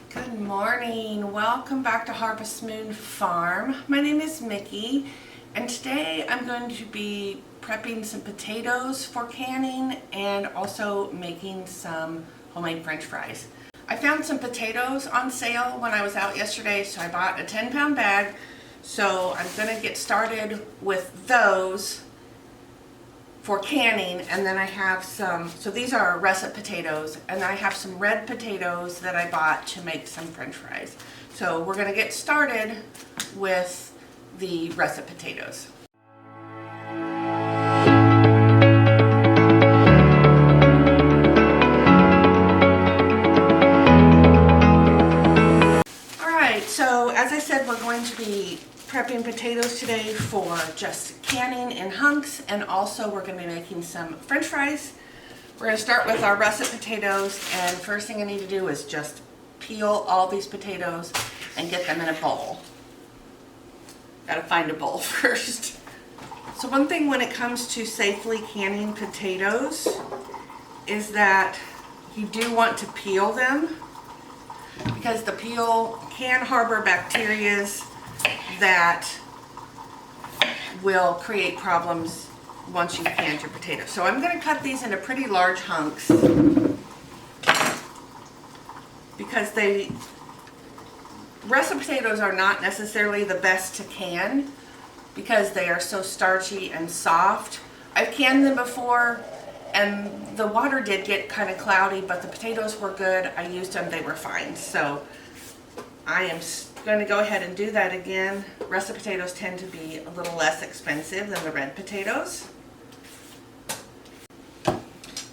Good morning. Welcome back to Harvest Moon Farm. My name is Mickey, and today I'm going to be prepping some potatoes for canning and also making some homemade French fries. I found some potatoes on sale when I was out yesterday, so I bought a 10-pound bag. So I'm going to get started with those for canning, and then I have some, so these are russet potatoes, and I have some red potatoes that I bought to make some French fries. So we're going to get started with the russet potatoes. Alright, so as I said, we're going to be prepping potatoes today for just canning in hunks, and also we're going to be making some French fries. We're going to start with our russet potatoes, and first thing I need to do is just peel all these potatoes and get them in a bowl. Gotta find a bowl first. So one thing when it comes to safely canning potatoes is that you do want to peel them, because the peel can harbor bacteria that will create problems once you've canned your potatoes. So I'm going to cut these into pretty large hunks because russet potatoes are not necessarily the best to can because they are so starchy and soft. I've canned them before and the water did get kind of cloudy, but the potatoes were good. I used them, they were fine. So I am going to go ahead and do that again. Russet potatoes tend to be a little less expensive than the red potatoes.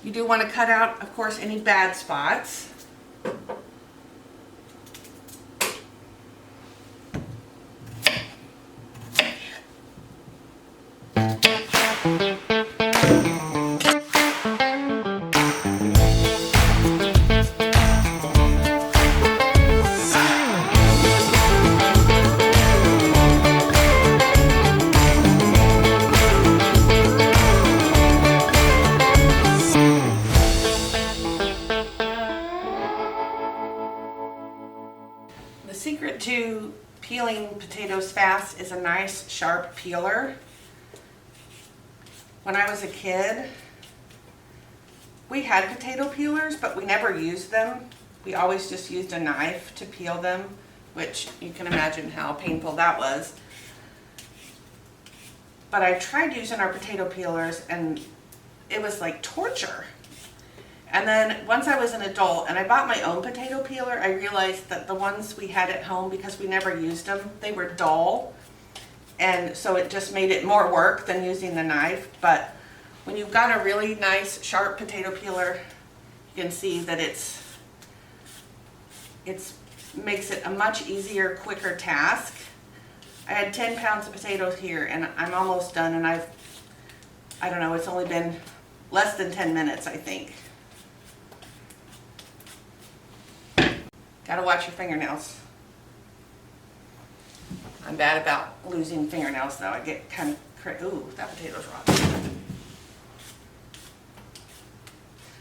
You do want to cut out, of course, any bad spots. The secret to peeling potatoes fast is a nice sharp peeler. When I was a kid, we had potato peelers, but we never used them. We always just used a knife to peel them, which you can imagine how painful that was. But I tried using our potato peelers and it was like torture. And then once I was an adult and I bought my own potato peeler, I realized that the ones we had at home, because we never used them, they were dull. And so it just made it more work than using the knife. But when you've got a really nice sharp potato peeler, you can see that it makes it a much easier, quicker task. I had 10 pounds of potatoes here and I'm almost done, and I don't know, it's only been less than 10 minutes, I think. Gotta watch your fingernails. I'm bad about losing fingernails though. I get kind of, ooh, that potato's rotten.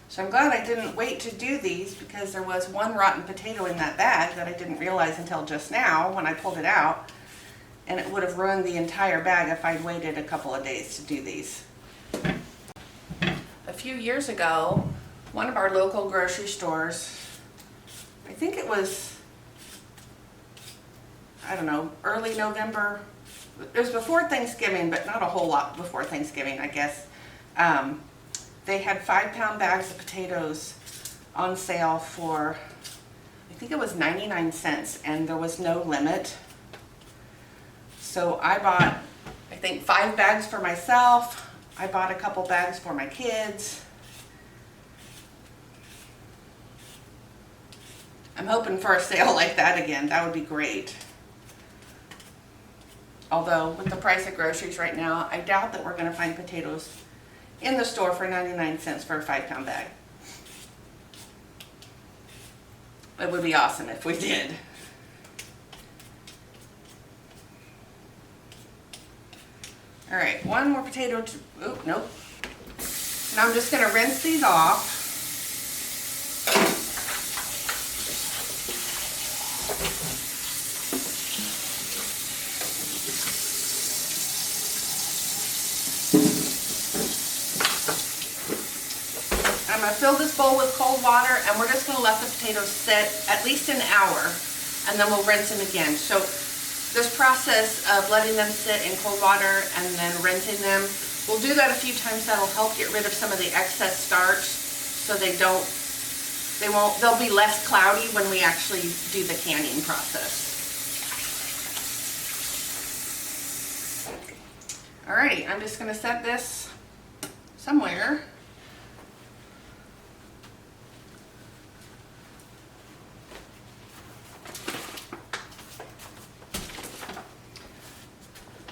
So I'm glad I didn't wait to do these, because there was one rotten potato in that bag that I didn't realize until just now when I pulled it out. And it would have ruined the entire bag if I'd waited a couple of days to do these. A few years ago, one of our local grocery stores, I think it was, I don't know, early November. It was before Thanksgiving, but not a whole lot before Thanksgiving, I guess. They had 5-pound bags of potatoes on sale for, I think it was 99 cents, and there was no limit. So I bought, I think, 5 bags for myself. I bought a couple bags for my kids. I'm hoping for a sale like that again. That would be great. Although with the price of groceries right now, I doubt that we're going to find potatoes in the store for 99 cents for a 5-pound bag. It would be awesome if we did. All right, one more potato to, oh, nope. Now I'm just going to rinse these off. fill this bowl with cold water, and we're just gonna let the potatoes sit at least an hour, and then we'll rinse them again. So this process of letting them sit in cold water and then rinsing them, we'll do that a few times. That'll help get rid of some of the excess starch, so they'll be less cloudy when we actually do the canning process. Alrighty, I'm just gonna set this somewhere.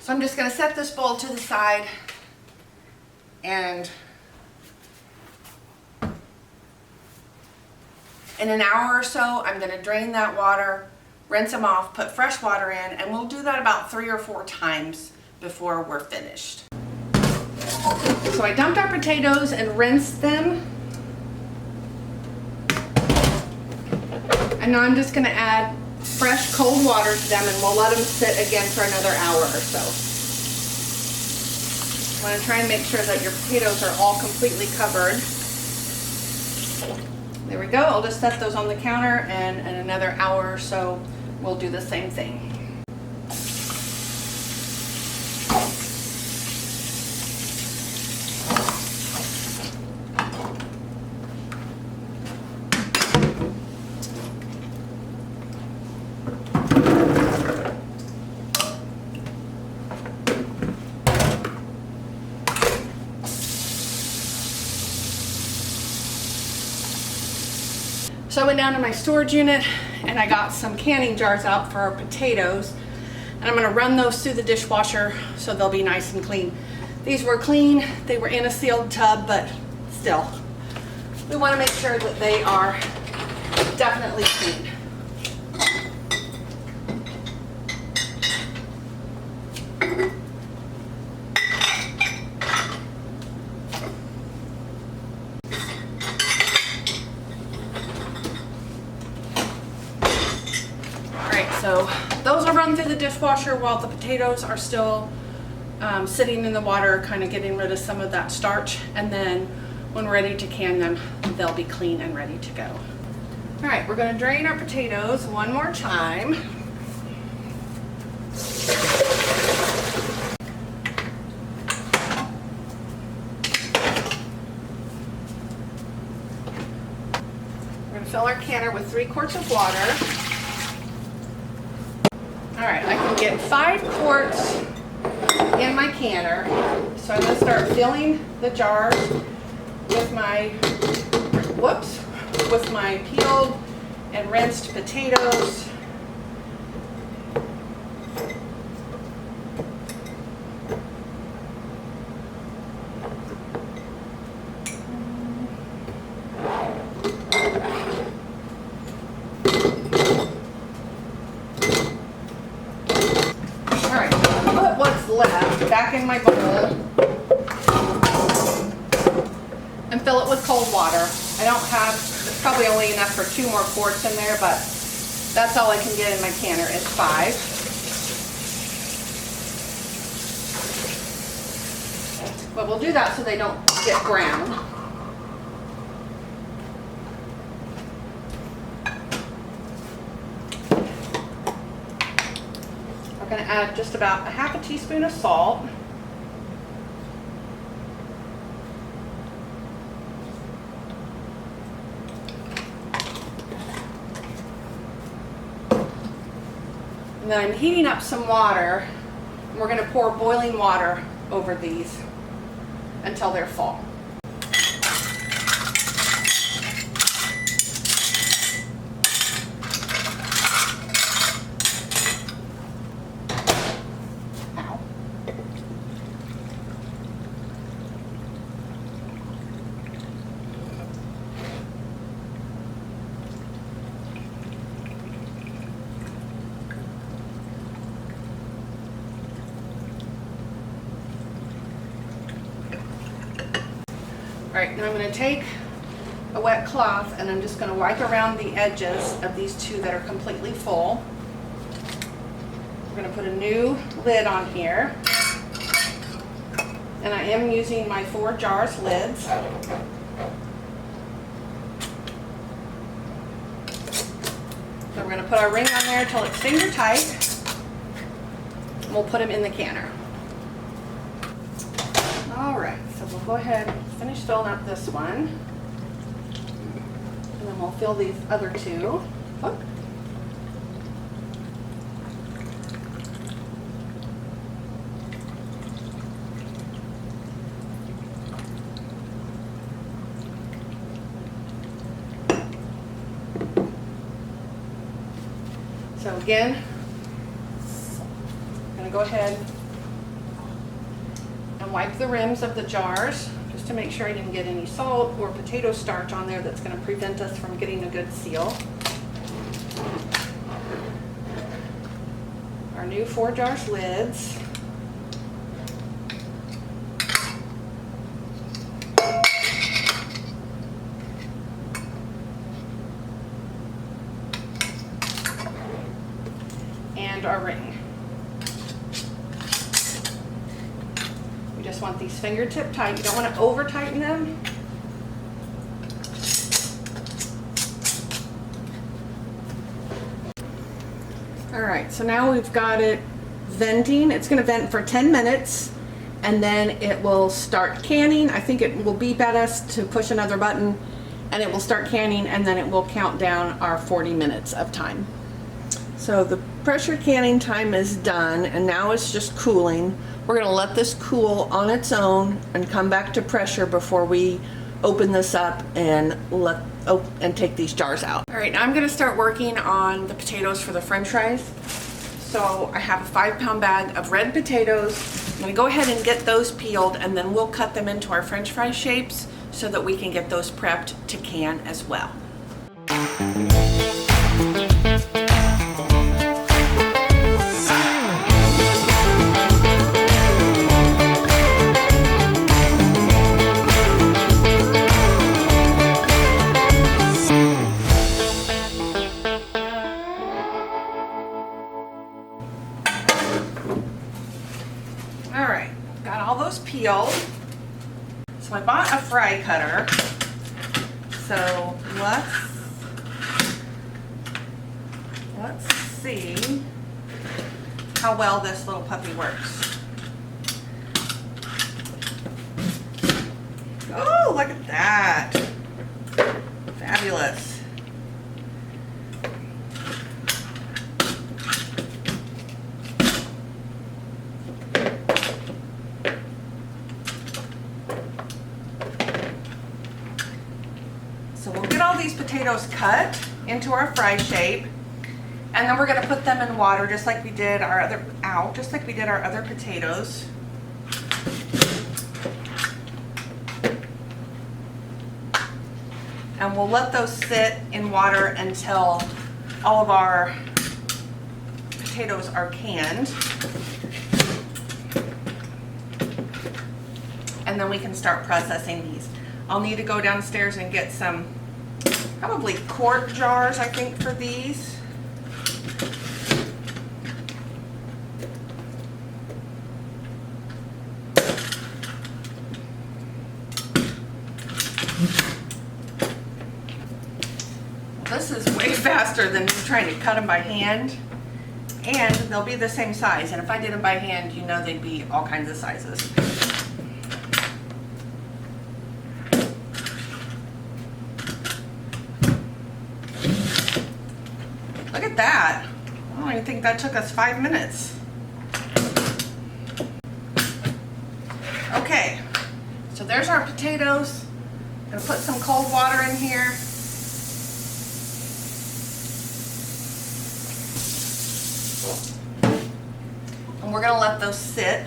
So I'm just going to set this bowl to the side, and in an hour or so I'm going to drain that water, rinse them off, put fresh water in, and we'll do that about 3 or 4 times before we're finished. So I dumped our potatoes and rinsed them, and now I'm just going to add fresh cold water to them, and we'll let them sit again for another hour or so. I want to try and make sure that your potatoes are all completely covered. There we go. I'll just set those on the counter, and in another hour or so we'll do the same thing. So I went down to my storage unit and I got some canning jars out for our potatoes, and I'm going to run those through the dishwasher so they'll be nice and clean. These were clean, they were in a sealed tub, but still, we want to make sure that they are definitely clean. So those will run through the dishwasher while the potatoes are still sitting in the water, kind of getting rid of some of that starch, and then when we're ready to can them, they'll be clean and ready to go. All right, we're going to drain our potatoes one more time. We're going to fill our canner with 3 quarts of water. All right, I can get 5 quarts in my canner, so I'm going to start filling the jars with my peeled and rinsed potatoes. Left back in my bowl and fill it with cold water. I don't have, it's probably only enough for 2 more quarts in there, but that's all I can get in my canner is 5. But we'll do that so they don't get brown. I'm going to add just about 1/2 teaspoon of salt. And then I'm heating up some water, and we're going to pour boiling water over these until they're full. All right, now I'm going to take a wet cloth and I'm just going to wipe around the edges of these 2 that are completely full. We're going to put a new lid on here, and I am using my ForJars lids. going to put our ring on there until it's finger tight. And we'll put them in the canner. Alright, so we'll go ahead and finish filling up this one. And then we'll fill these other two. Look. So again, I'm going to go ahead and wipe the rims of the jars just to make sure I didn't get any salt or potato starch on there that's going to prevent us from getting a good seal. Our new ForJars lids. And our ring. We just want these fingertip tight. You don't want to over tighten them. Alright, so now we've got it venting. It's going to vent for 10 minutes and then it will start canning. I think it will beep at us to push another button and it will start canning, and then it will count down our 40 minutes of time. So the pressure canning time is done and now it's just cooling. We're going to let this cool on its own and come back to pressure before we open this up and take these jars out. All right, now I'm going to start working on the potatoes for the French fries. So I have a 5-pound bag of red potatoes. I'm going to go ahead and get those peeled, and then we'll cut them into our French fry shapes so that we can get those prepped to can as well. Alright, got all those peeled. So I bought a fry cutter. So let's see how well this little puppy works. Oh, look at that. Fabulous. So we'll get all these potatoes cut into our fry shape, and then we're going to put them in water just like we did our other potatoes. And we'll let those sit in water until all of our potatoes are canned. And then we can start processing these. I'll need to go downstairs and get some, probably quart jars, I think, for these. This is way faster than trying to cut them by hand, and they'll be the same size. And if I did them by hand, you know they'd be all kinds of sizes. Look at that. I don't even think that took us 5 minutes. Okay, so there's our potatoes. I'm gonna put some cold water in here. And we're gonna let those sit.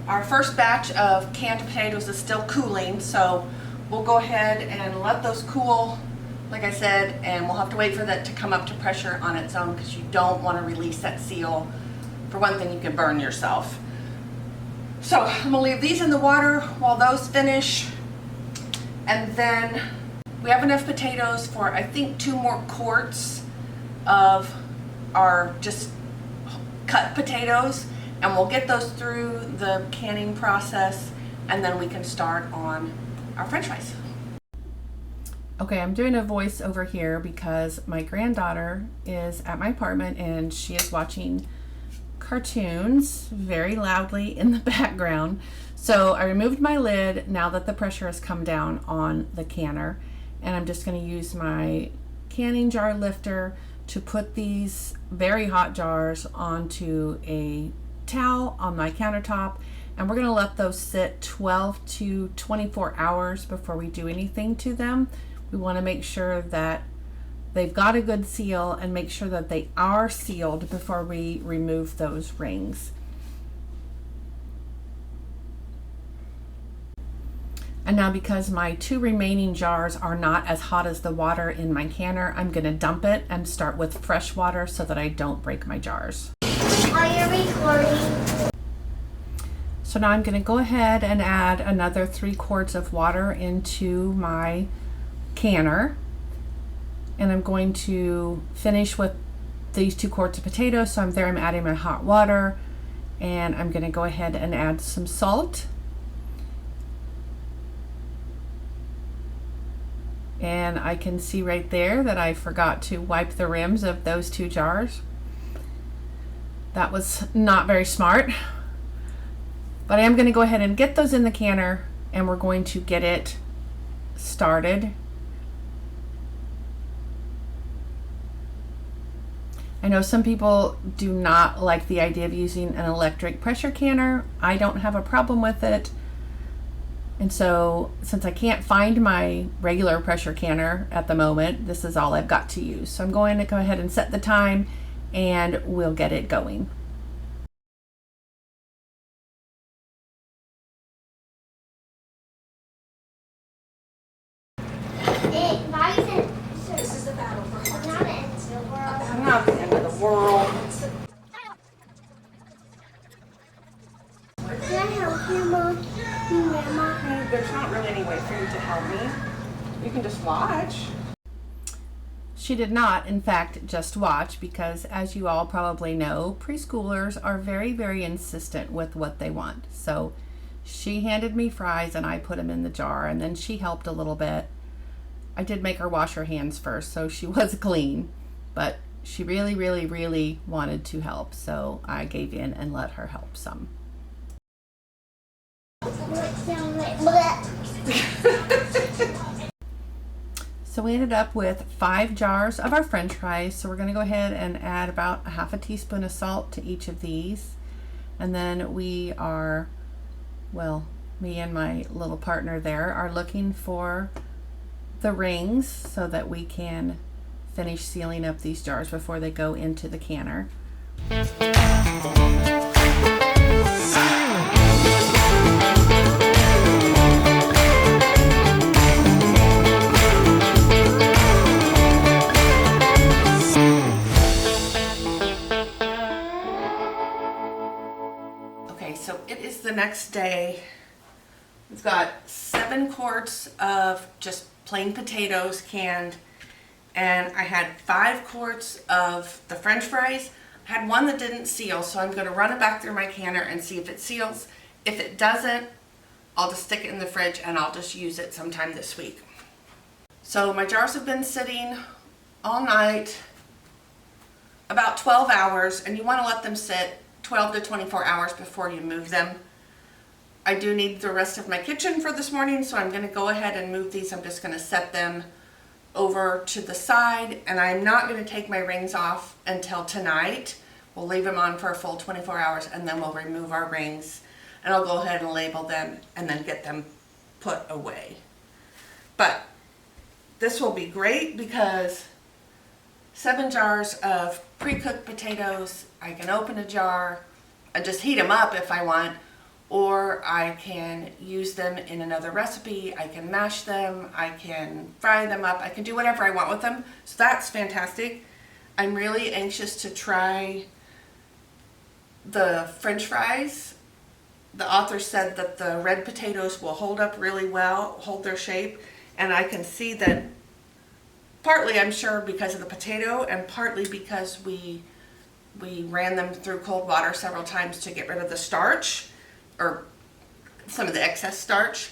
Our first batch of canned potatoes is still cooling, so we'll go ahead and let those cool, like I said, and we'll have to wait for that to come up to pressure on its own because you don't want to release that seal. For one thing, you can burn yourself. So I'm gonna leave these in the water while those finish, and then we have enough potatoes for, I think, 2 more quarts of our just cut potatoes, and we'll get those through the canning process, and then we can start on our French fries. Okay, I'm doing a voice over here because my granddaughter is at my apartment and she is watching cartoons very loudly in the background. So I removed my lid now that the pressure has come down on the canner, and I'm just going to use my canning jar lifter to put these very hot jars onto a towel on my countertop, and we're going to let those sit 12 to 24 hours before we do anything to them. We want to make sure that they've got a good seal and make sure that they are sealed before we remove those rings. And now, because my 2 remaining jars are not as hot as the water in my canner, I'm going to dump it and start with fresh water so that I don't break my jars. Are you recording? So now I'm going to go ahead and add another 3 quarts of water into my canner. And I'm going to finish with these 2 quarts of potatoes. So I'm adding my hot water, and I'm going to go ahead and add some salt. And I can see right there that I forgot to wipe the rims of those 2 jars. That was not very smart. But I am going to go ahead and get those in the canner, and we're going to get it started. I know some people do not like the idea of using an electric pressure canner. I don't have a problem with it. And so, since I can't find my regular pressure canner at the moment, this is all I've got to use. So I'm going to go ahead and set the time, and we'll get it going. This is the battle for heart. Not the end of the world. Not the end of the world. Can I help you, Mom? Grandma? There's not really any way for you to help me. You can just watch. She did not, in fact, just watch, because as you all probably know, preschoolers are very, very insistent with what they want. So she handed me fries and I put them in the jar, and then she helped a little bit. I did make her wash her hands first, so she was clean, but she really, really, really wanted to help, so I gave in and let her help some. So we ended up with 5 jars of our French fries. So we're going to go ahead and add about a half a teaspoon of salt to each of these. And then we are, well, me and my little partner there are looking for the rings so that we can finish sealing up these jars before they go into the canner. Okay, so it is the next day. We've got 7 quarts of just plain potatoes canned, and I had 5 quarts of the French fries. I had one that didn't seal, so I'm going to run it back through my canner and see if it seals. If it doesn't, I'll just stick it in the fridge and I'll just use it sometime this week. So my jars have been sitting all night, about 12 hours, and you want to let them sit 12 to 24 hours before you move them. I do need the rest of my kitchen for this morning, so I'm going to go ahead and move these. I'm just going to set them over to the side, and I'm not going to take my rings off until tonight. We'll leave them on for a full 24 hours, and then we'll remove our rings, and I'll go ahead and label them and then get them put away. But this will be great because 7 jars of pre-cooked potatoes, I can open a jar and just heat them up if I want, or I can use them in another recipe. I can mash them, I can fry them up, I can do whatever I want with them. So that's fantastic. I'm really anxious to try the French fries. The author said that the red potatoes will hold up really well, hold their shape, and I can see that partly, I'm sure, because of the potato, and partly because we ran them through cold water several times to get rid of the starch, or some of the excess starch.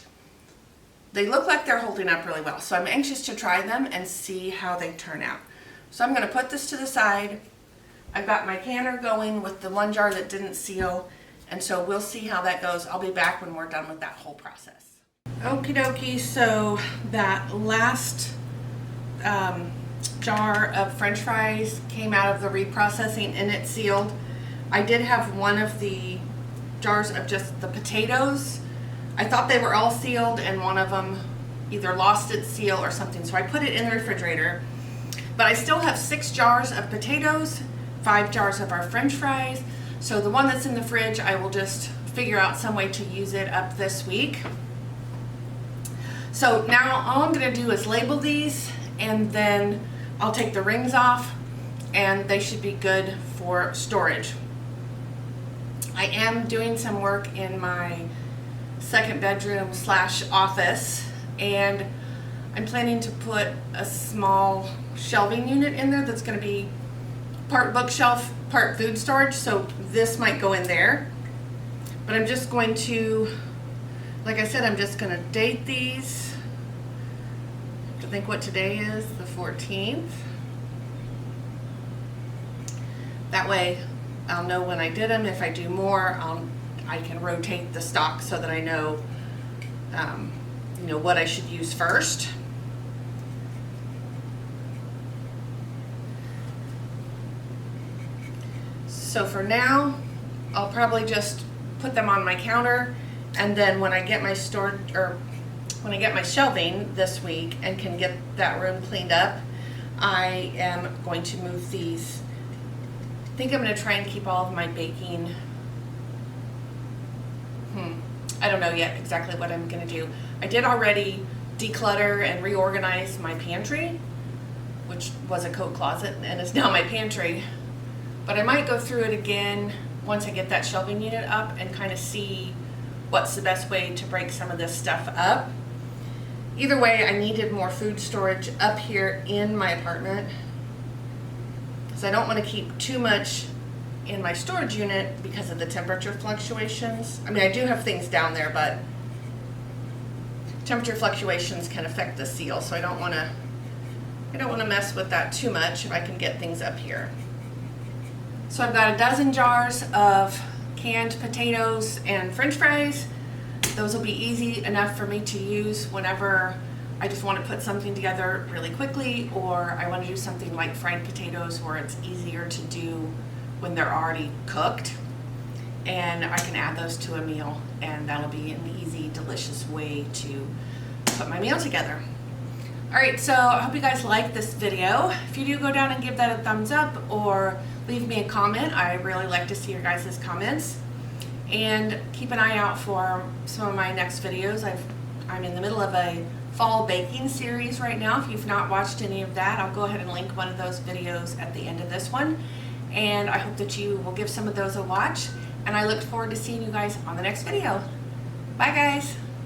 they look like they're holding up really well. So I'm anxious to try them and see how they turn out. So I'm going to put this to the side. I've got my canner going with the one jar that didn't seal, and so we'll see how that goes. I'll be back when we're done with that whole process. Okie dokie, so that last jar of French fries came out of the reprocessing and it's sealed. I did have one of the jars of just the potatoes. I thought they were all sealed and one of them either lost its seal or something, so I put it in the refrigerator. But I still have 6 jars of potatoes, 5 jars of our French fries. So the one that's in the fridge, I will just figure out some way to use it up this week. So now all I'm gonna do is label these, and then I'll take the rings off and they should be good for storage. I am doing some work in my second bedroom / office, and I'm planning to put a small shelving unit in there that's going to be part bookshelf, part food storage, so this might go in there. But I'm just going to, like I said, I'm just going to date these. I have to think what today is, the 14th. That way I'll know when I did them. If I do more, I can rotate the stock so that I know, what I should use first. So for now, I'll probably just put them on my counter, and then when I get my when I get my shelving this week and can get that room cleaned up, I am going to move these. I think I'm going to try and keep all of my baking. I don't know yet exactly what I'm going to do. I did already declutter and reorganize my pantry, which was a coat closet and is now my pantry. But I might go through it again once I get that shelving unit up and kind of see what's the best way to break some of this stuff up. Either way, I needed more food storage up here in my apartment, because I don't want to keep too much in my storage unit because of the temperature fluctuations. I mean, I do have things down there, but temperature fluctuations can affect the seal, so I don't want to mess with that too much if I can get things up here. So I've got a dozen jars of canned potatoes and French fries. Those will be easy enough for me to use whenever I just want to put something together really quickly, or I want to do something like fried potatoes where it's easier to do when they're already cooked, and I can add those to a meal, and that'll be an easy, delicious way to put my meal together. Alright, so I hope you guys like this video. If you do, go down and give that a thumbs up or leave me a comment. I really like to see your guys' comments. And keep an eye out for some of my next videos. I'm in the middle of a fall baking series right now. If you've not watched any of that, I'll go ahead and link one of those videos at the end of this one. And I hope that you will give some of those a watch. And I look forward to seeing you guys on the next video. Bye guys.